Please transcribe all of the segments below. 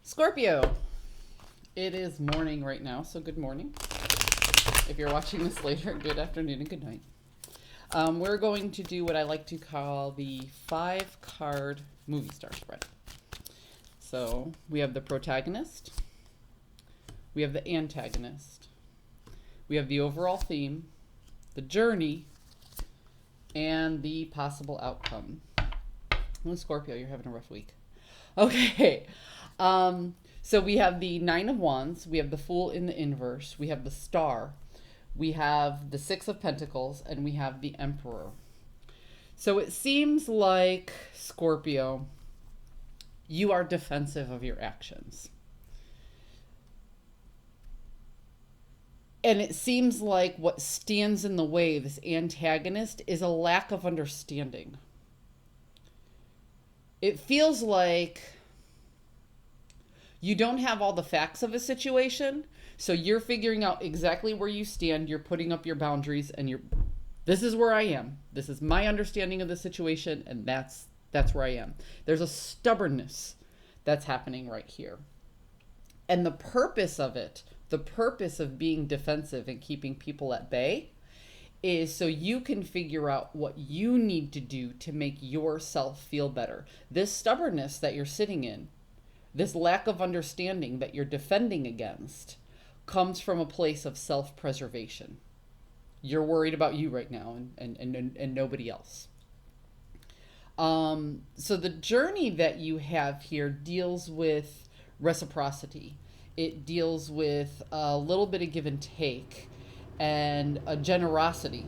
Scorpio, it is morning right now, so good morning. If you're watching this later, good afternoon and good night. We're going to do what I like to call the 5-card movie star spread. So we have the protagonist, we have the antagonist, we have the overall theme, the journey, and the possible outcome. Oh, Scorpio, you're having a rough week. Okay. So we have the 9 of Wands, we have the Fool in the inverse, we have the Star, we have the 6 of Pentacles, and we have the Emperor. So it seems like, Scorpio, you are defensive of your actions. And it seems like what stands in the way, this antagonist, is a lack of understanding. It feels like you don't have all the facts of a situation, so you're figuring out exactly where you stand, you're putting up your boundaries, and this is where I am. This is my understanding of the situation, and that's where I am. There's a stubbornness that's happening right here. And the purpose of it, the purpose of being defensive and keeping people at bay, is so you can figure out what you need to do to make yourself feel better. This stubbornness that you're sitting in, this lack of understanding that you're defending against, comes from a place of self-preservation. You're worried about you right now and nobody else. So the journey that you have here deals with reciprocity. It deals with a little bit of give and take and a generosity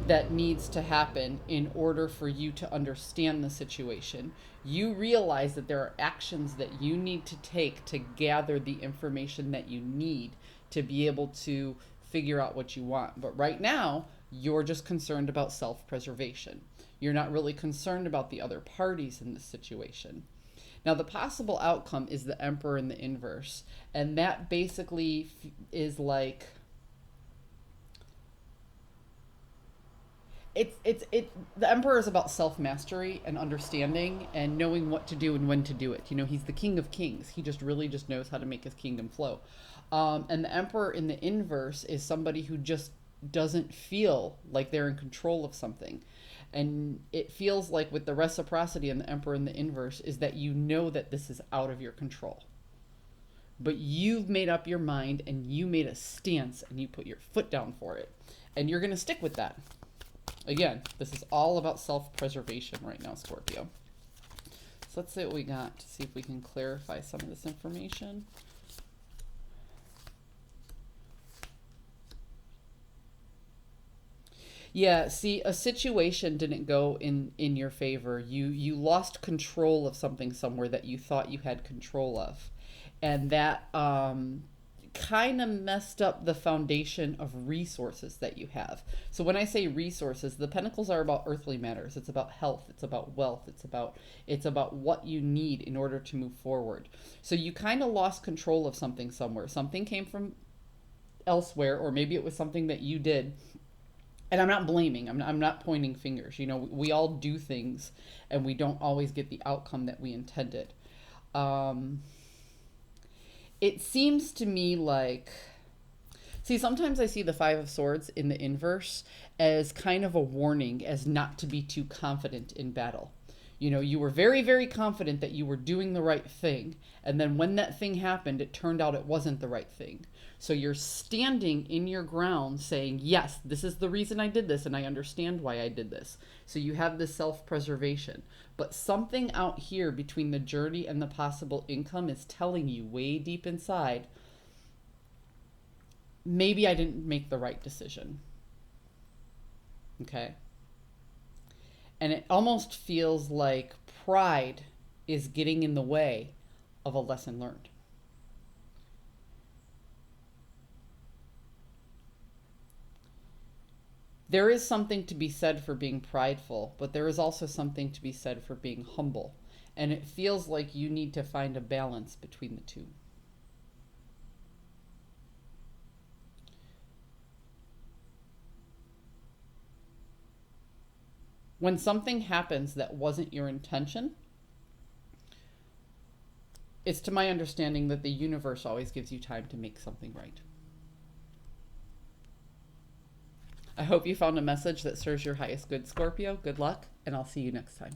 that needs to happen in order for you to understand the situation. You realize that there are actions that you need to take to gather the information that you need to be able to figure out what you want. But right now, you're just concerned about self-preservation. You're not really concerned about the other parties in this situation. Now, the possible outcome is the Emperor in the inverse. And that basically is like, the Emperor is about self-mastery and understanding and knowing what to do and when to do it. You know, he's the king of kings. He just really just knows how to make his kingdom flow. And the Emperor in the inverse is somebody who just doesn't feel like they're in control of something. And it feels like with the reciprocity and the Emperor in the inverse is that you know that this is out of your control. But you've made up your mind and you made a stance and you put your foot down for it. And you're going to stick with that. Again, this is all about self-preservation right now, Scorpio. So let's see what we got to see if we can clarify some of this information. Yeah, see, a situation didn't go in your favor. You lost control of something somewhere that you thought you had control of. And that kind of messed up the foundation of resources that you have. So when I say resources, the pentacles are about earthly matters. It's about health, it's about wealth, it's about what you need in order to move forward. So you kind of lost control of something somewhere. Something came from elsewhere, or maybe it was something that you did. And I'm not blaming, I'm not pointing fingers. You know, we all do things and we don't always get the outcome that we intended. It seems to me like, see, sometimes I see the 5 of Swords in the inverse as kind of a warning as not to be too confident in battle. You know, you were very, very confident that you were doing the right thing. And then when that thing happened, it turned out it wasn't the right thing. So you're standing in your ground saying, yes, this is the reason I did this, and I understand why I did this. So you have this self-preservation. But something out here between the journey and the possible income is telling you way deep inside, maybe I didn't make the right decision. Okay? And it almost feels like pride is getting in the way of a lesson learned. There is something to be said for being prideful, but there is also something to be said for being humble. And it feels like you need to find a balance between the two. When something happens that wasn't your intention, It's to my understanding that the universe always gives you time to make something right. I hope you found a message that serves your highest good, Scorpio. Good luck, and I'll see you next time.